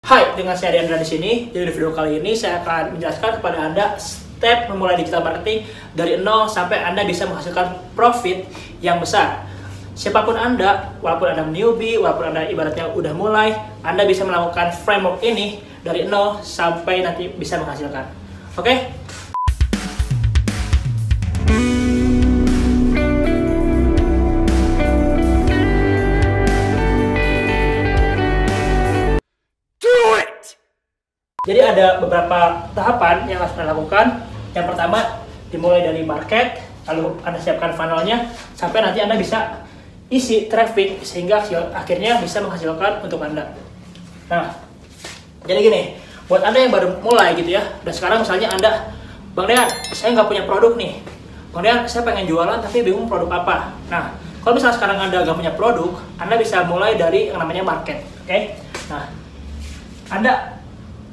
Hai, dengan saya Diandra di sini. Jadi di video kali ini saya akan menjelaskan kepada Anda step memulai digital marketing dari nol sampai Anda bisa menghasilkan profit yang besar. Siapapun Anda, walaupun Anda newbie, walaupun Anda ibaratnya udah mulai, Anda bisa melakukan framework ini dari nol sampai nanti bisa menghasilkan. Oke? Jadi ada beberapa tahapan yang harus Anda lakukan. Yang pertama, dimulai dari market, lalu Anda siapkan funnelnya, sampai nanti Anda bisa isi traffic, sehingga akhirnya bisa menghasilkan untuk Anda. Nah, jadi gini, buat Anda yang baru mulai gitu ya, dan sekarang misalnya Anda, Bang Dean, saya nggak punya produk nih. Bang Dean, saya pengen jualan tapi bingung produk apa. Nah, kalau misalnya sekarang Anda nggak punya produk, Anda bisa mulai dari yang namanya market. Oke? Nah, Anda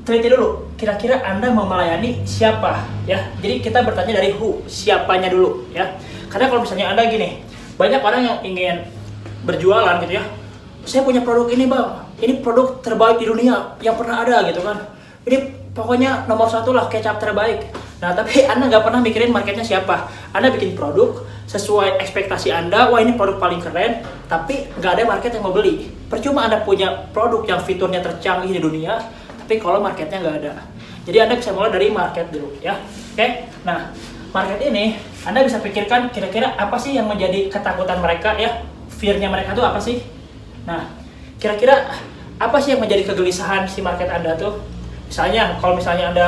teliti dulu, kira-kira Anda mau melayani siapa ya. Jadi kita bertanya dari who, siapanya dulu ya. Karena kalau misalnya Anda gini, banyak orang yang ingin berjualan gitu ya. Saya punya produk ini bang, ini produk terbaik di dunia yang pernah ada gitu kan. Ini pokoknya nomor satu lah, kecap terbaik. Nah tapi Anda nggak pernah mikirin marketnya siapa. Anda bikin produk sesuai ekspektasi Anda, wah ini produk paling keren, tapi nggak ada market yang mau beli. Percuma Anda punya produk yang fiturnya tercanggih di dunia, tapi kalau marketnya nggak ada. Jadi Anda bisa mulai dari market dulu ya. Oke? Nah, market ini Anda bisa pikirkan kira-kira apa sih yang menjadi ketakutan mereka ya. Fear-nya mereka tuh apa sih? Nah, kira-kira apa sih yang menjadi kegelisahan si market Anda tuh? Misalnya, kalau misalnya Anda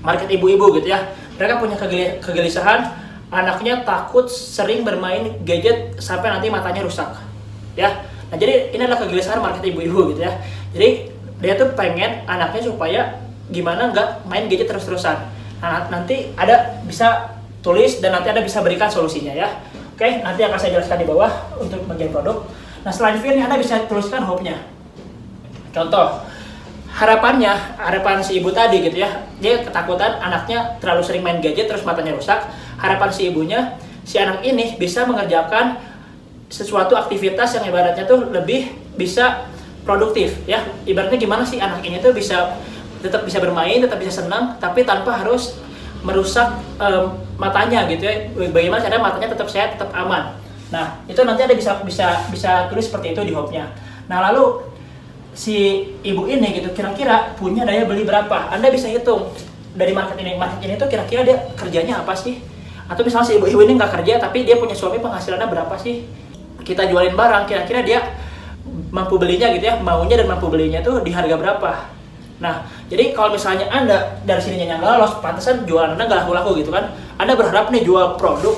market ibu-ibu gitu ya. Mereka punya kegelisahan anaknya takut sering bermain gadget sampai nanti matanya rusak. Ya. Nah, jadi ini adalah kegelisahan market ibu-ibu gitu ya. Jadi dia tuh pengen anaknya supaya gimana nggak main gadget terus-terusan. Nah, nanti ada bisa tulis dan nanti Anda bisa berikan solusinya ya. Oke, nanti akan saya jelaskan di bawah untuk bagian produk. Nah, selain fear-nya Anda bisa tuliskan hope-nya. Contoh, harapan si ibu tadi gitu ya. Dia ketakutan anaknya terlalu sering main gadget terus matanya rusak. Harapan si ibunya, si anak ini bisa mengerjakan sesuatu aktivitas yang ibaratnya tuh lebih bisa produktif ya. Ibaratnya gimana sih anak ini tuh bisa tetap bisa bermain, tetap bisa senang, tapi tanpa harus merusak matanya gitu ya. Bagaimana cara matanya tetap sehat, tetap aman. Nah, itu nanti Anda bisa tulis seperti itu di hope-nya. Nah, lalu si ibu ini gitu kira-kira punya daya beli berapa? Anda bisa hitung dari market ini. Market ini tuh kira-kira dia kerjanya apa sih? Atau misalnya si ibu-ibu ini nggak kerja tapi dia punya suami, penghasilannya berapa sih? Kita jualin barang, kira-kira dia mampu belinya gitu ya, maunya dan mampu belinya tuh di harga berapa. Nah, jadi kalau misalnya Anda dari sininya nggak lolos, pantesan jualan Anda nggak laku-laku gitu kan. Anda berharap nih jual produk,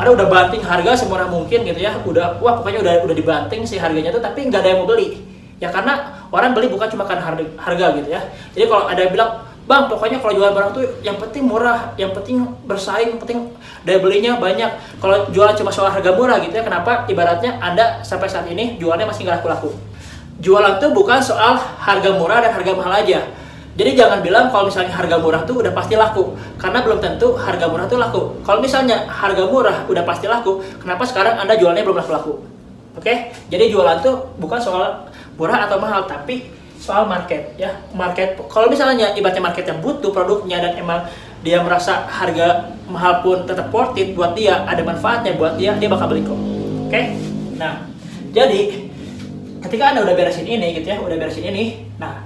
Anda udah banting harga semurah mungkin gitu ya, wah pokoknya udah dibanting sih harganya tuh, tapi nggak ada yang mau beli. Ya karena orang beli bukan cuma kan harga gitu ya. Jadi kalau ada yang bilang, bang pokoknya kalau jual barang tuh yang penting murah, yang penting bersaing, yang penting daya belinya banyak. Kalau jualan cuma soal harga murah gitu ya, kenapa ibaratnya Anda sampai saat ini jualannya masih nggak laku-laku? Jualan tuh bukan soal harga murah dan harga mahal aja. Jadi jangan bilang kalau misalnya harga murah tuh udah pasti laku, karena belum tentu harga murah tuh laku. Kalau misalnya harga murah udah pasti laku, kenapa sekarang Anda jualannya belum laku-laku? Oke? Jadi jualan tuh bukan soal murah atau mahal, tapi soal market ya. Market, kalau misalnya ibaratnya marketnya butuh produknya dan emang dia merasa harga mahal pun tetap worth it buat dia, ada manfaatnya buat dia bakal beli kok. Oke? Nah, jadi ketika Anda udah beresin ini gitu ya, nah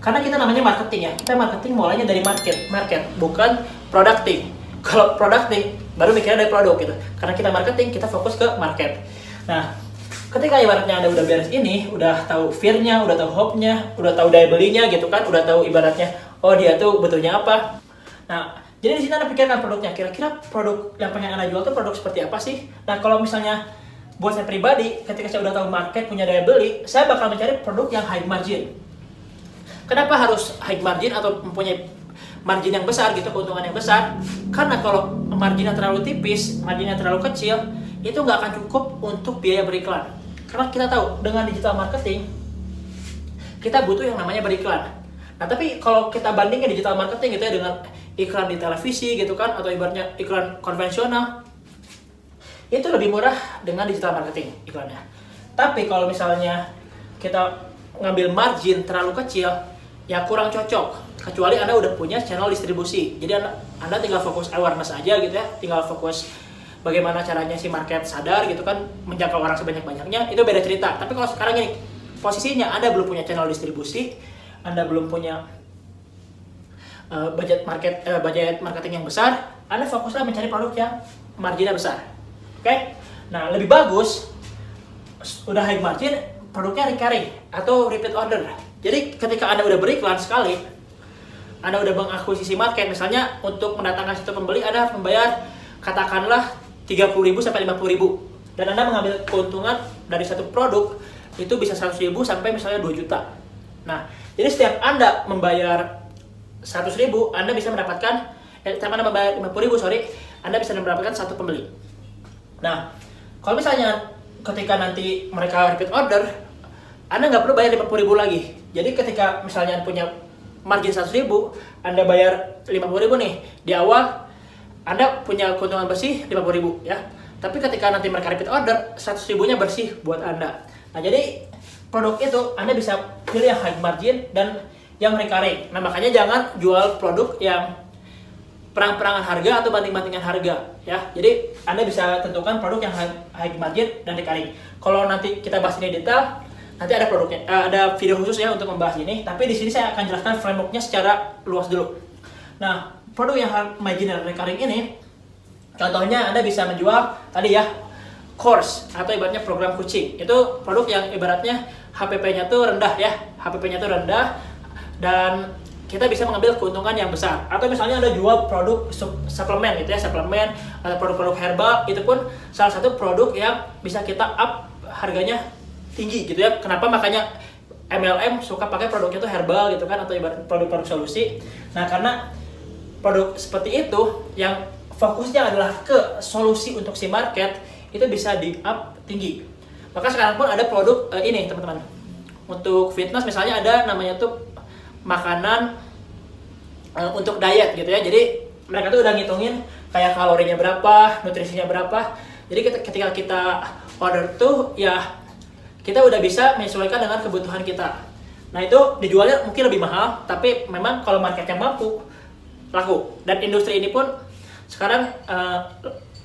karena kita namanya marketing ya, kita marketing mulainya dari market bukan producting. Kalau producting baru mikirnya dari produk gitu. Karena kita marketing, kita fokus ke market. Nah, ketika ibaratnya Anda udah beres ini, udah tahu fear-nya, udah tahu hope-nya, udah tahu daya belinya gitu kan, udah tahu ibaratnya, oh dia tuh butuhnya apa. Nah, jadi di sini Anda pikirkan produknya, kira-kira produk yang pengen Anda jual tuh produk seperti apa sih? Nah, kalau misalnya buat saya pribadi, ketika saya udah tahu market, punya daya beli, saya bakal mencari produk yang high margin. Kenapa harus high margin atau mempunyai margin yang besar gitu, keuntungan yang besar? Karena kalau marginnya terlalu tipis, marginnya terlalu kecil, itu nggak akan cukup untuk biaya beriklan. Karena kita tahu dengan digital marketing kita butuh yang namanya beriklan. Nah tapi kalau kita bandingkan digital marketing gitu ya dengan iklan di televisi gitu kan, atau ibaratnya iklan konvensional, itu lebih murah dengan digital marketing iklannya. Tapi kalau misalnya kita ngambil margin terlalu kecil, ya kurang cocok. Kecuali Anda udah punya channel distribusi. Jadi Anda tinggal fokus awareness aja gitu ya, tinggal fokus bagaimana caranya si market sadar gitu kan, menjangkau orang sebanyak-banyaknya, itu beda cerita. Tapi kalau sekarang ini posisinya Anda belum punya channel distribusi, Anda belum punya budget marketing yang besar, Anda fokuslah mencari produk yang marginnya besar. Oke? Nah, lebih bagus udah high margin, produknya recurring atau repeat order. Jadi ketika Anda udah beriklan sekali, Anda udah mengakuisisi market, misalnya untuk mendatangkan satu pembeli Anda harus membayar katakanlah 30.000 sampai 50.000, dan Anda mengambil keuntungan dari satu produk itu bisa 100.000 sampai misalnya 2 juta. Nah, jadi setiap Anda membayar 100.000, Anda bisa mendapatkan setiap Anda membayar 50.000, Anda bisa mendapatkan satu pembeli. Nah, kalau misalnya ketika nanti mereka repeat order, Anda nggak perlu bayar 50.000 lagi. Jadi ketika misalnya punya margin 100.000, Anda bayar 50.000 nih di awal, Anda punya keuntungan bersih 50.000 ya. Tapi ketika nanti mereka repeat order, 100.000-nya bersih buat Anda. Nah, jadi produk itu Anda bisa pilih yang high margin dan yang recurring. Nah, makanya jangan jual produk yang perang-perangan harga atau banting-bantingan harga ya. Jadi Anda bisa tentukan produk yang high margin dan recurring. Kalau nanti kita bahas ini detail, nanti ada produknya, ada video khusus ya untuk membahas ini. Tapi di sini saya akan jelaskan frameworknya secara luas dulu. Nah, produk yang high margin dan recurring ini, contohnya Anda bisa menjual tadi ya course atau ibaratnya program coaching. Itu produk yang ibaratnya HPP-nya tuh rendah ya, HPP-nya tuh rendah dan kita bisa mengambil keuntungan yang besar. Atau misalnya Anda jual produk suplemen gitu ya, suplemen atau produk-produk herbal, itu pun salah satu produk yang bisa kita up harganya tinggi gitu ya. Kenapa makanya MLM suka pakai produknya itu herbal gitu kan, atau ibarat produk-produk solusi. Nah, karena produk seperti itu yang fokusnya adalah ke solusi untuk si market, itu bisa di up tinggi. Maka sekarang pun ada produk ini teman-teman. Untuk fitness misalnya ada namanya tuh makanan untuk diet gitu ya. Jadi mereka tuh udah ngitungin kayak kalorinya berapa, nutrisinya berapa. Jadi ketika kita order tuh ya kita udah bisa menyesuaikan dengan kebutuhan kita. Nah, itu dijualnya mungkin lebih mahal, tapi memang kalau marketnya mampu, laku. Dan industri ini pun sekarang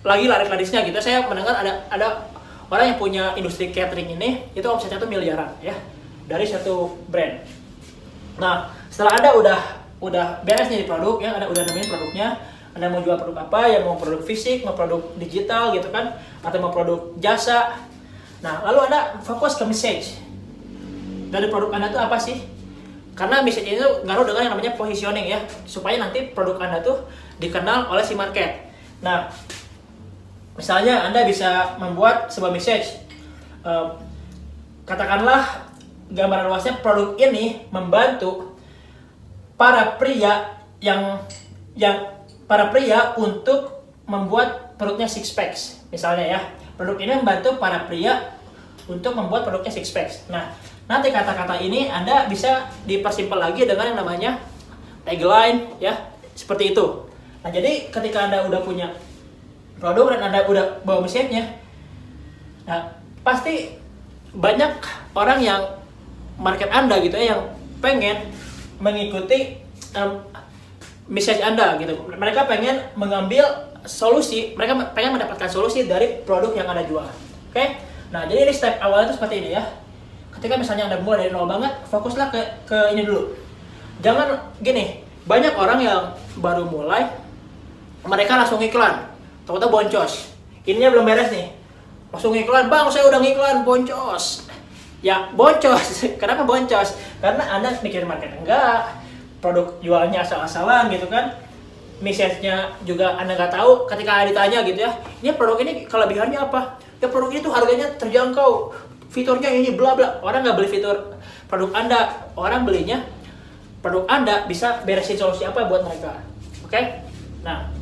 lagi laris-larisnya gitu. Saya mendengar ada orang yang punya industri catering ini, itu omsetnya tuh miliaran ya, dari satu brand. Nah, setelah Anda udah beres nih di produk ya, Anda udah nemuin produknya, Anda mau jual produk apa, ya mau produk fisik, mau produk digital gitu kan, atau mau produk jasa. Nah, lalu Anda fokus ke message. Dari produk Anda tuh apa sih? Karena message ini tuh ngaruh dengan yang namanya positioning ya, supaya nanti produk Anda tuh dikenal oleh si market. Nah, misalnya Anda bisa membuat sebuah message, katakanlah gambaran luasnya produk ini membantu para pria para pria untuk membuat perutnya six packs. Misalnya ya, produk ini membantu para pria untuk membuat produknya six packs. Nah, nanti kata-kata ini Anda bisa dipersimpel lagi dengan yang namanya tagline ya, seperti itu. Nah, jadi ketika Anda udah punya produk dan Anda udah bawa message-nya, nah pasti banyak orang yang market Anda gitu ya, yang pengen mengikuti message Anda gitu. Mereka pengen mengambil solusi, mereka pengen mendapatkan solusi dari produk yang Anda jual. Oke? Nah, jadi ini step awalnya itu seperti ini ya. Ketika misalnya Anda mulai dari nol banget, fokuslah ke ini dulu. Jangan gini, banyak orang yang baru mulai, mereka langsung iklan, ternyata boncos. Ininya belum beres nih, langsung iklan, bang saya udah ngiklan, boncos. Ya boncos. Kenapa boncos? Karena Anda mikir market enggak, produk jualnya asal-asalan gitu kan, message-nya juga Anda nggak tahu. Ketika ditanya gitu ya, ini produk ini kelebihannya apa? Ya produk ini tuh harganya terjangkau, fiturnya ini bla bla. Orang nggak beli fitur produk Anda, orang belinya produk Anda bisa beresin solusi apa buat mereka. Oke? Nah,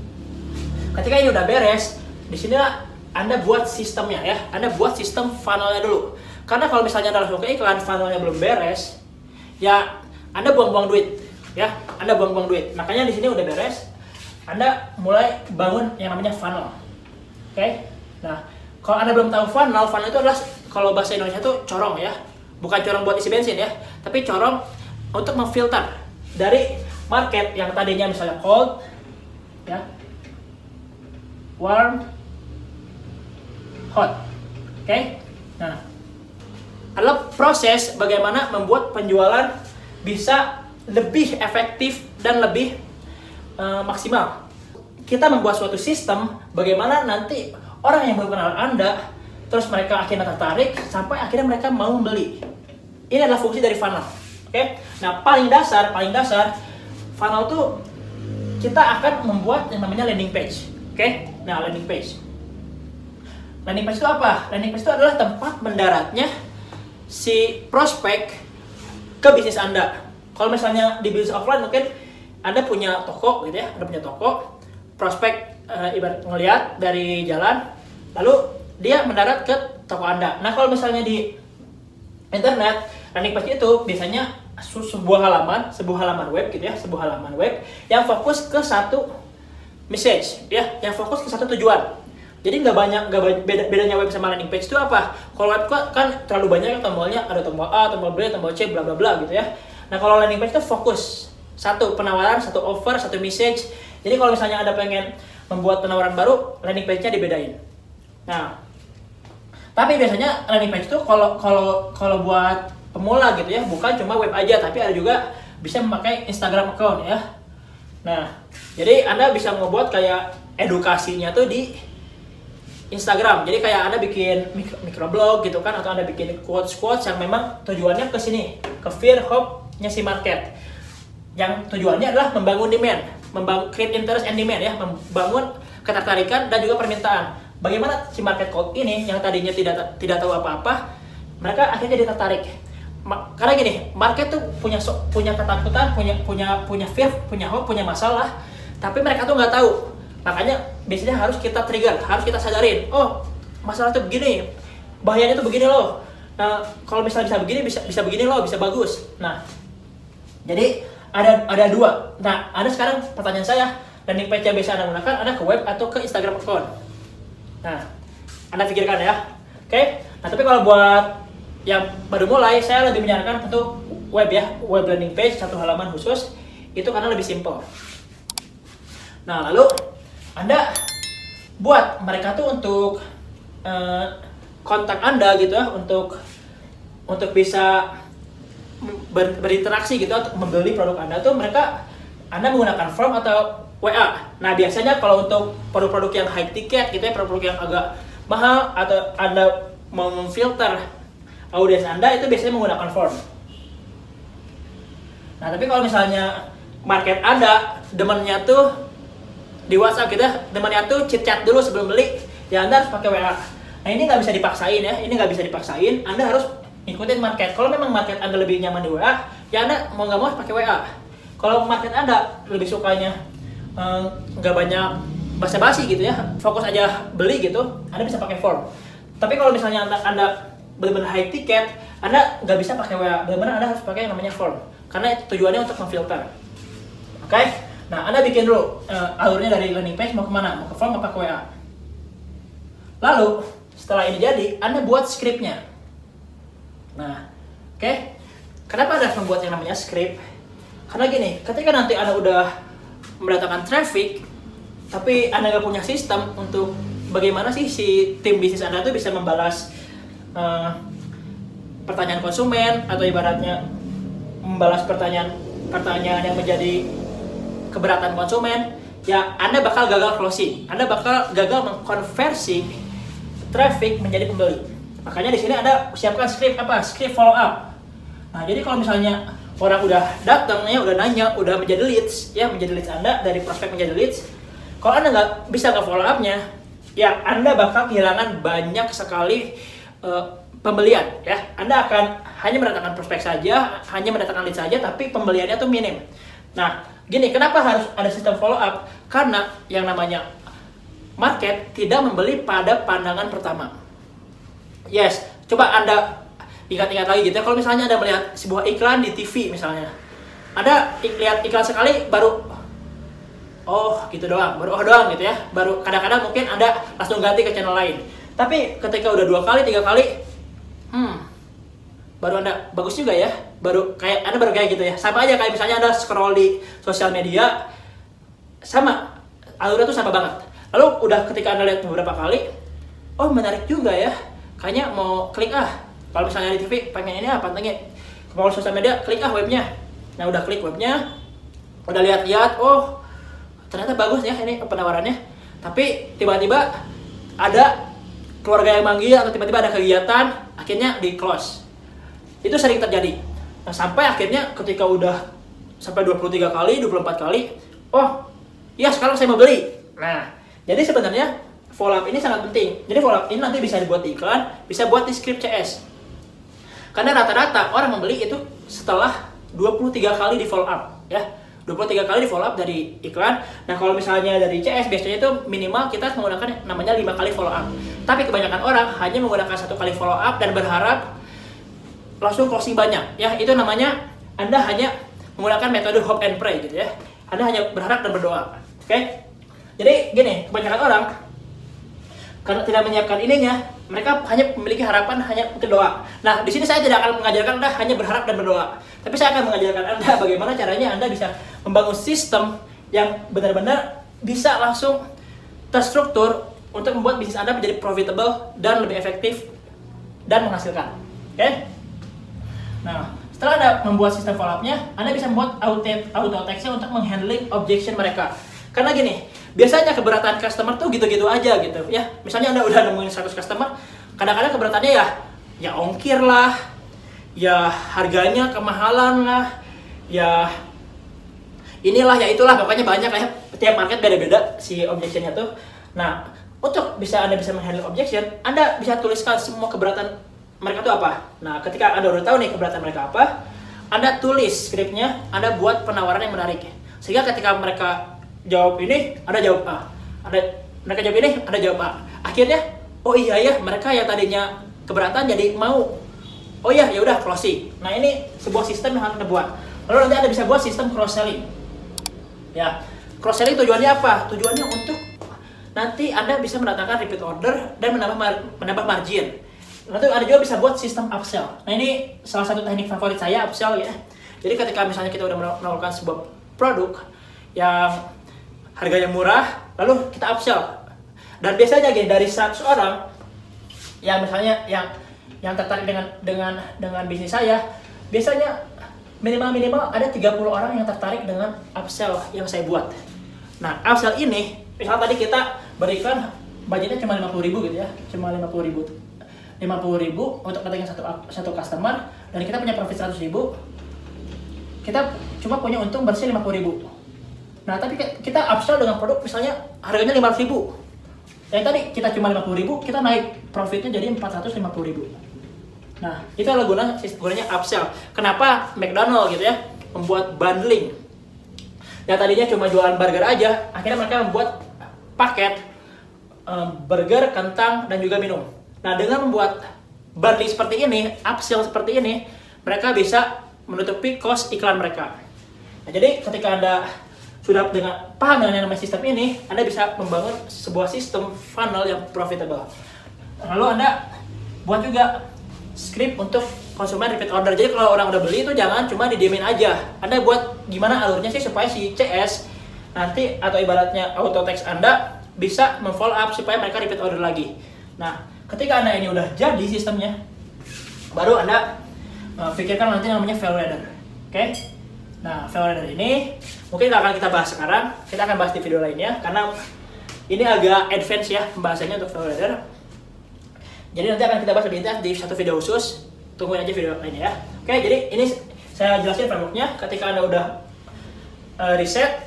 ketika ini udah beres, di sini Anda buat sistemnya ya. Anda buat sistem funnelnya dulu. Karena kalau misalnya Anda langsung ke iklan, funnelnya belum beres, ya Anda buang-buang duit, ya Anda buang-buang duit. Makanya di sini udah beres, Anda mulai bangun yang namanya funnel. Oke? Nah, kalau Anda belum tahu funnel itu adalah, kalau bahasa Indonesia itu corong ya. bukan corong buat isi bensin ya, tapi corong untuk memfilter dari market yang tadinya misalnya cold, ya, warm, hot. Oke? Nah, adalah proses bagaimana membuat penjualan bisa lebih efektif dan lebih maksimal. Kita membuat suatu sistem bagaimana nanti orang yang baru kenal Anda, terus mereka akhirnya tertarik sampai akhirnya mereka mau membeli. Ini adalah fungsi dari funnel. Oke? Nah, paling dasar funnel tuh kita akan membuat yang namanya landing page. Oke? Nah, landing page. Landing page itu apa? Landing page itu adalah tempat mendaratnya si prospek ke bisnis Anda. Kalau misalnya di bisnis offline mungkin Anda punya toko gitu ya, Anda punya toko, prospek ibarat ngelihat dari jalan, lalu dia mendarat ke toko Anda. Nah, kalau misalnya di internet, landing page itu biasanya sebuah halaman web gitu ya, sebuah halaman web yang fokus ke satu message ya, yang fokus ke satu tujuan. Jadi bedanya web sama landing page itu apa? Kalau web kan terlalu banyak tombolnya, ada tombol A, tombol B, tombol C, bla bla bla gitu ya. Nah, kalau landing page itu fokus satu penawaran, satu offer, satu message. Jadi kalau misalnya Anda pengen membuat penawaran baru, landing page-nya dibedain. Nah, tapi biasanya landing page itu kalau buat pemula gitu ya, bukan cuma web aja, tapi ada juga bisa memakai Instagram account ya. Nah, jadi Anda bisa membuat kayak edukasinya tuh di Instagram. Jadi kayak Anda bikin microblog gitu kan, atau Anda bikin quotes yang memang tujuannya ke sini, ke fear hope-nya si market. Yang tujuannya adalah membangun demand, create interest and demand ya, membangun ketertarikan dan juga permintaan. Bagaimana si market cold ini yang tadinya tidak tahu apa-apa, mereka akhirnya jadi tertarik. Karena gini, market tuh punya ketakutan, punya fear, punya hope, punya masalah, tapi mereka tuh nggak tahu. Makanya biasanya harus kita trigger, harus kita sadarin. Oh, masalah tuh begini, bahayanya tuh begini loh. Nah, kalau misalnya bisa begini, bisa begini loh, bisa bagus. Nah, jadi ada dua. Nah, ada sekarang pertanyaan saya, landing page yang biasa Anda gunakan, Anda ke web atau ke Instagram account? Nah, Anda pikirkan ya. Oke? Nah, tapi kalau buat yang baru mulai, saya lebih menyarankan tentu web ya, web landing page, satu halaman khusus, itu karena lebih simple. Nah, lalu Anda buat mereka tuh untuk kontak Anda gitu ya, untuk bisa berinteraksi gitu, untuk membeli produk Anda tuh Anda menggunakan form atau WA. Nah, biasanya kalau untuk produk-produk yang high ticket gitu ya, produk-produk yang agak mahal, atau Anda mau memfilter audiens Anda, itu biasanya menggunakan form. Nah, tapi kalau misalnya market Anda demennya tuh di WhatsApp gitu ya, demennya tuh chit-chat dulu sebelum beli, ya Anda harus pakai WA. Nah, ini nggak bisa dipaksain ya, Anda harus ikutin market. Kalau memang market Anda lebih nyaman di WA, ya Anda mau nggak mau pakai WA. Kalau market Anda lebih sukanya nggak banyak basa-basi gitu ya, fokus aja beli gitu, Anda bisa pakai form. Tapi kalau misalnya Anda benar-benar high ticket, Anda nggak bisa pakai WA, benar-benar Anda harus pakai yang namanya form, karena tujuannya untuk memfilter. Oke? Nah, Anda bikin dulu alurnya dari landing page mau kemana, mau ke form apa ke WA. Lalu setelah ini jadi, Anda buat scriptnya. Nah, oke? Kenapa Anda harus membuat yang namanya script? Karena gini, ketika nanti Anda udah mendatangkan traffic, tapi Anda nggak punya sistem untuk bagaimana sih si tim bisnis Anda tuh bisa membalas pertanyaan konsumen, atau ibaratnya membalas pertanyaan yang menjadi keberatan konsumen, ya Anda bakal gagal closing, Anda bakal gagal mengkonversi traffic menjadi pembeli. Makanya di sini Anda siapkan script apa? Script follow up. Nah, jadi kalau misalnya orang udah datang ya, udah nanya, udah menjadi leads ya, menjadi leads Anda, dari prospek menjadi leads, kalau Anda nggak bisa follow up-nya, ya Anda bakal kehilangan banyak sekali pembelian ya. Anda akan hanya mendatangkan prospek saja, hanya mendatangkan lead saja, tapi pembeliannya tuh minim. Nah, gini, kenapa harus ada sistem follow up? Karena yang namanya market tidak membeli pada pandangan pertama. Yes, coba Anda ingat-ingat lagi gitu ya. Kalau misalnya Anda melihat sebuah iklan di TV misalnya, Anda lihat iklan sekali baru oh gitu doang, gitu ya. Baru kadang-kadang mungkin Anda langsung ganti ke channel lain. Tapi ketika udah 2 kali, 3 kali, baru Anda bagus juga ya, baru kayak gitu ya. Sama aja kayak misalnya Anda scroll di sosial media, sama alurnya tuh sama banget. Lalu udah ketika Anda lihat beberapa kali, oh menarik juga ya, kayaknya mau klik kalau misalnya di TV pengen ini pantengin, kalau sosial media klik webnya. Nah udah klik webnya, udah lihat-lihat, oh ternyata bagus ya ini penawarannya, tapi tiba-tiba ada keluarga yang manggil atau tiba-tiba ada kegiatan, akhirnya di close. Itu sering terjadi. Nah sampai akhirnya ketika udah sampai 23 kali, 24 kali, oh ya sekarang saya mau beli. Nah jadi sebenarnya follow up ini sangat penting. Jadi follow up ini nanti bisa dibuat di iklan, bisa buat di script CS. Karena rata-rata orang membeli itu setelah 23 kali di follow up ya. 23 kali di follow up dari iklan. Nah kalau misalnya dari CS biasanya itu minimal kita menggunakan namanya 5 kali follow up. Tapi kebanyakan orang hanya menggunakan 1 kali follow up dan berharap langsung closing banyak ya. Itu namanya Anda hanya menggunakan metode hope and pray gitu ya. Anda hanya berharap dan berdoa. Oke? Jadi gini, kebanyakan orang karena tidak menyiapkan ininya, mereka hanya memiliki harapan hanya untuk doa. Nah, di sini saya tidak akan mengajarkan Anda hanya berharap dan berdoa. Tapi saya akan mengajarkan Anda bagaimana caranya Anda bisa membangun sistem yang benar-benar bisa langsung terstruktur untuk membuat bisnis Anda menjadi profitable dan lebih efektif dan menghasilkan. Oke? Nah, setelah Anda membuat sistem follow up-nya, Anda bisa membuat auto text-nya untuk menghandling objection mereka. Karena gini, biasanya keberatan customer tuh gitu-gitu aja gitu ya. Misalnya Anda udah nemuin 100 customer, kadang-kadang keberatannya ya ongkir lah, ya harganya kemahalan lah, ya inilah ya itulah, pokoknya banyak ya. Tiap market beda-beda si objectionnya tuh. Nah, untuk Anda bisa menghandle objection, Anda bisa tuliskan semua keberatan mereka tuh apa. Nah, ketika Anda udah tahu nih keberatan mereka apa, Anda tulis skripnya, Anda buat penawaran yang menarik. Sehingga ketika mereka jawab ini, Anda jawab A. Mereka jawab ini, Anda jawab A. Akhirnya, oh iya ya, mereka yang tadinya keberatan jadi mau. Oh iya, ya udah closing. Nah, ini sebuah sistem yang harus Anda buat. Lalu nanti Anda bisa buat sistem cross selling. Ya, cross selling tujuannya apa? Tujuannya untuk nanti Anda bisa mendatangkan repeat order dan menambah margin. Nanti Anda juga bisa buat sistem upsell. Nah, ini salah satu teknik favorit saya, upsell ya. Jadi ketika misalnya kita udah menawarkan sebuah produk yang harganya murah, lalu kita upsell. Dan biasanya gini, dari 100 orang yang misalnya yang tertarik dengan bisnis saya, biasanya minimal ada 30 orang yang tertarik dengan upsell yang saya buat. Nah, upsell ini, misalnya tadi kita berikan budgetnya cuma 50.000 gitu ya, cuma 50.000 untuk ketika satu customer, dan kita punya profit 100.000, kita cuma punya untung bersih 50.000. Nah, tapi kita upsell dengan produk misalnya harganya 500.000. Yang tadi kita cuma 50.000, kita naik profitnya jadi 450.000. Nah, itu adalah gunanya upsell. Kenapa McDonald gitu ya membuat bundling? Yang tadinya cuma jualan burger aja, akhirnya mereka membuat paket burger, kentang, dan juga minum. Nah, dengan membuat bundling seperti ini, upsell seperti ini, mereka bisa menutupi cost iklan mereka. Nah, jadi ketika Anda sudah paham dengan yang namanya sistem ini, Anda bisa membangun sebuah sistem funnel yang profitable. Lalu Anda buat juga script untuk konsumen repeat order. Jadi kalau orang udah beli itu jangan cuma didiemin aja. Anda buat gimana alurnya sih supaya si CS nanti atau ibaratnya auto text Anda bisa memfollow up supaya mereka repeat order lagi. Nah, ketika Anda ini udah jadi sistemnya, baru Anda pikirkan nanti namanya value ladder. Oke? Nah, value ladder ini mungkin akan kita bahas sekarang. Kita akan bahas di video lainnya karena ini agak advance ya pembahasannya untuk value ladder. Jadi nanti akan kita bahas lebih intens di satu video khusus. Tungguin aja video lainnya ya. Oke, jadi ini saya jelasin frameworknya. Ketika Anda udah reset,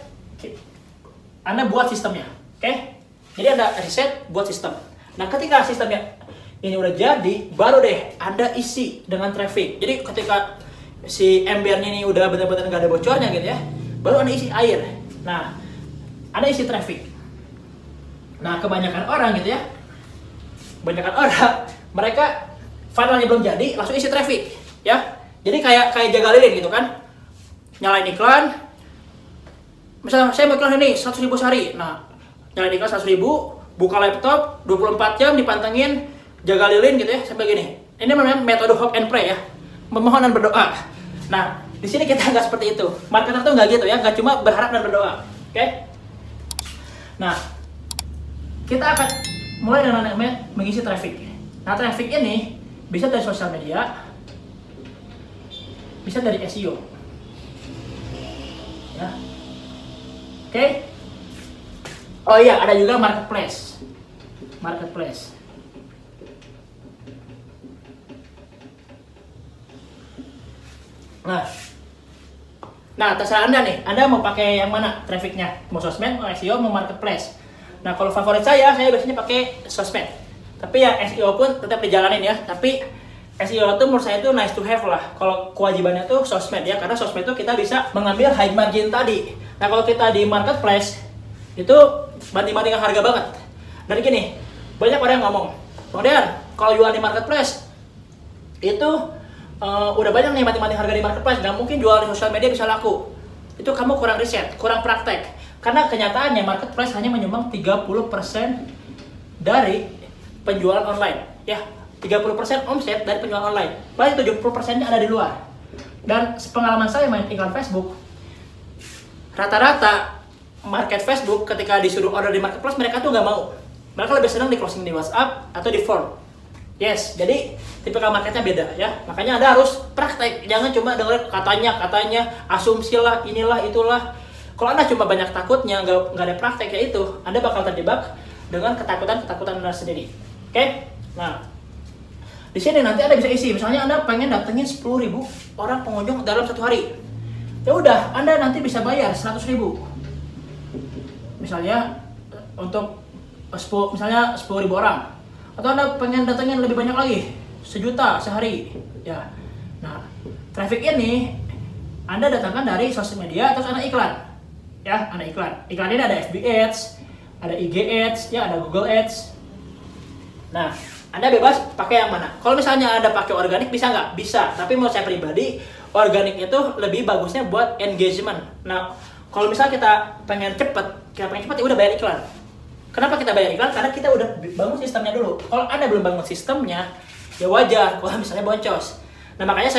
Anda buat sistemnya. Oke? Jadi Anda reset, buat sistem. Nah, ketika sistemnya ini udah jadi, baru deh Anda isi dengan traffic. Jadi ketika si embernya ini udah benar-benar nggak ada bocornya gitu ya, baru Anda isi air. Nah, Anda isi traffic. Nah, kebanyakan orang gitu ya, mereka funnelnya belum jadi, langsung isi traffic ya. Jadi kayak jaga lilin gitu kan, nyalain iklan. Misalnya saya mau iklan ini 100.000 sehari. Nah, nyalain iklan 100.000, buka laptop 24 jam dipantengin, jaga lilin gitu ya, sampai gini. Ini namanya metode hope and pray ya. memohon dan berdoa. Nah, di sini kita nggak seperti itu. Marketer tuh nggak gitu ya, nggak cuma berharap dan berdoa. Oke? Nah, kita akan mulai dengan namanya mengisi traffic. Nah, traffic ini bisa dari sosial media, bisa dari SEO. Ya. Oke? Oh iya, ada juga marketplace. Marketplace. Nah, terserah Anda nih, Anda mau pakai yang mana trafficnya? Mau sosmed, mau SEO, mau marketplace. Nah, kalau favorit saya biasanya pakai sosmed. Tapi ya SEO pun tetap dijalanin ya. Tapi SEO itu menurut saya itu nice to have lah. Kalau kewajibannya tuh sosmed ya, karena sosmed itu kita bisa mengambil high margin tadi. Nah, kalau kita di marketplace itu banding-bandingan harga banget. Dan gini, banyak orang yang ngomong, Bang Dean, kalau jual di marketplace itu udah banyak nih mati-mati harga di marketplace, nggak mungkin jual di sosial media bisa laku. Itu kamu kurang riset, kurang praktek. Karena kenyataannya marketplace hanya menyumbang 30% dari penjualan online. Ya, 30% omset dari penjualan online. Paling 70%-nya ada di luar. Dan sepengalaman saya main iklan Facebook, rata-rata market Facebook ketika disuruh order di marketplace mereka tuh nggak mau. Mereka lebih senang di closing di WhatsApp atau di form. Yes, jadi tipikal marketnya beda ya. Makanya Anda harus praktek, jangan cuma dengar katanya, asumsi lah, inilah, itulah. Kalau Anda cuma banyak takutnya, nggak ada praktek ya itu, Anda bakal terjebak dengan ketakutan Anda sendiri. Oke? Nah, di sini nanti Anda bisa isi, misalnya Anda pengen datengin 10.000 orang pengunjung dalam satu hari. Ya udah, Anda nanti bisa bayar 100.000. Misalnya untuk 10.000 orang. Atau Anda pengen datengin lebih banyak lagi, 1 juta sehari. Ya. Nah, traffic ini Anda datangkan dari sosial media atau Anda iklan. Ya, Anda iklan. Iklan ini ada FB Ads, ada IG Ads, ya ada Google Ads. Nah, Anda bebas pakai yang mana. Kalau misalnya Anda pakai organik bisa nggak? Bisa. Tapi menurut saya pribadi, organik itu lebih bagusnya buat engagement. Nah, kalau misalnya kita pengen cepet ya udah bayar iklan. Kenapa kita bayar iklan? Karena kita udah bangun sistemnya dulu. Kalau Anda belum bangun sistemnya, ya wajar kalau misalnya boncos. Nah, makanya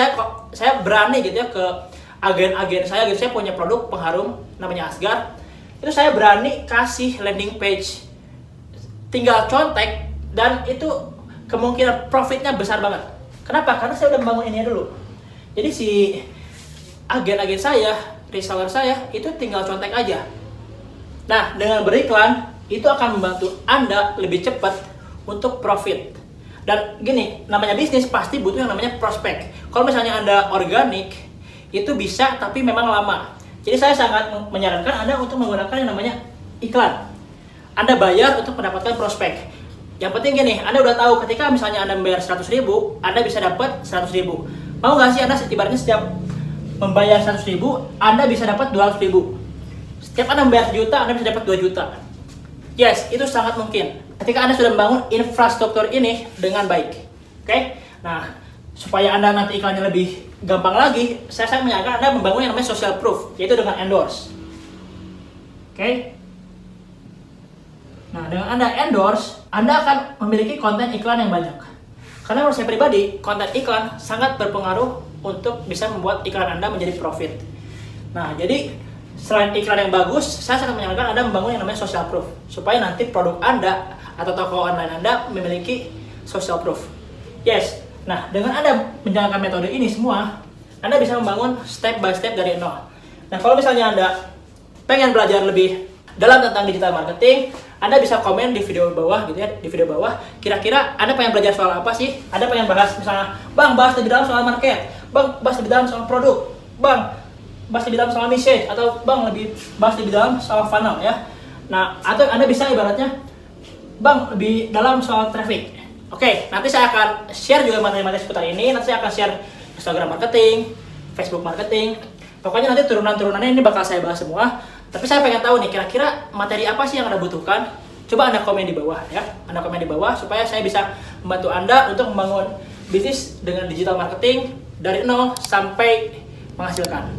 saya berani gitu ya ke agen-agen saya gitu. Saya punya produk pengharum namanya Asgar. Itu saya berani kasih landing page. Tinggal contek dan itu kemungkinan profitnya besar banget. Kenapa? Karena saya udah membangun ini dulu. Jadi si agen-agen saya, reseller saya itu tinggal contek aja. Nah, dengan beriklan itu akan membantu Anda lebih cepat untuk profit. Dan gini, namanya bisnis pasti butuh yang namanya prospek. Kalau misalnya Anda organik, itu bisa tapi memang lama. Jadi saya sangat menyarankan Anda untuk menggunakan yang namanya iklan. Anda bayar untuk mendapatkan prospek. Yang penting gini, Anda udah tahu ketika misalnya Anda membayar 100.000, Anda bisa dapat 100.000. Mau nggak sih Anda ibaratnya setiap membayar 100.000, Anda bisa dapat 200.000. Setiap Anda membayar 1 juta, Anda bisa dapat 2 juta. Yes, itu sangat mungkin. Ketika Anda sudah membangun infrastruktur ini dengan baik. Oke? Nah, supaya Anda nanti iklannya lebih gampang lagi, saya menyarankan Anda membangun yang namanya social proof, yaitu dengan endorse. Oke? Nah, dengan Anda endorse, Anda akan memiliki konten iklan yang banyak. Karena menurut saya pribadi, konten iklan sangat berpengaruh untuk bisa membuat iklan Anda menjadi profit. Nah, jadi selain iklan yang bagus, saya sangat menyarankan Anda membangun yang namanya social proof. Supaya nanti produk Anda atau toko online Anda memiliki social proof. Yes, nah dengan Anda menjalankan metode ini semua, Anda bisa membangun step by step dari nol. Nah, kalau misalnya Anda pengen belajar lebih dalam tentang digital marketing, Anda bisa komen di video bawah gitu ya, di video bawah. Kira-kira Anda pengen belajar soal apa sih? Anda pengen bahas misalnya, Bang, bahas lebih dalam soal market. Bang, bahas lebih dalam soal produk. Bang, bahas lebih dalam soal message. Atau Bang, bahas lebih dalam soal funnel ya. Nah, atau Anda bisa ibaratnya, Bang, lebih dalam soal traffic. Oke, nanti saya akan share juga materi-materi seputar ini. Nanti saya akan share Instagram marketing, Facebook marketing. Pokoknya nanti turunan-turunannya ini bakal saya bahas semua. Tapi saya pengen tahu nih, kira-kira materi apa sih yang Anda butuhkan? Coba Anda komen di bawah ya. Anda komen di bawah supaya saya bisa membantu Anda untuk membangun bisnis dengan digital marketing dari nol sampai menghasilkan.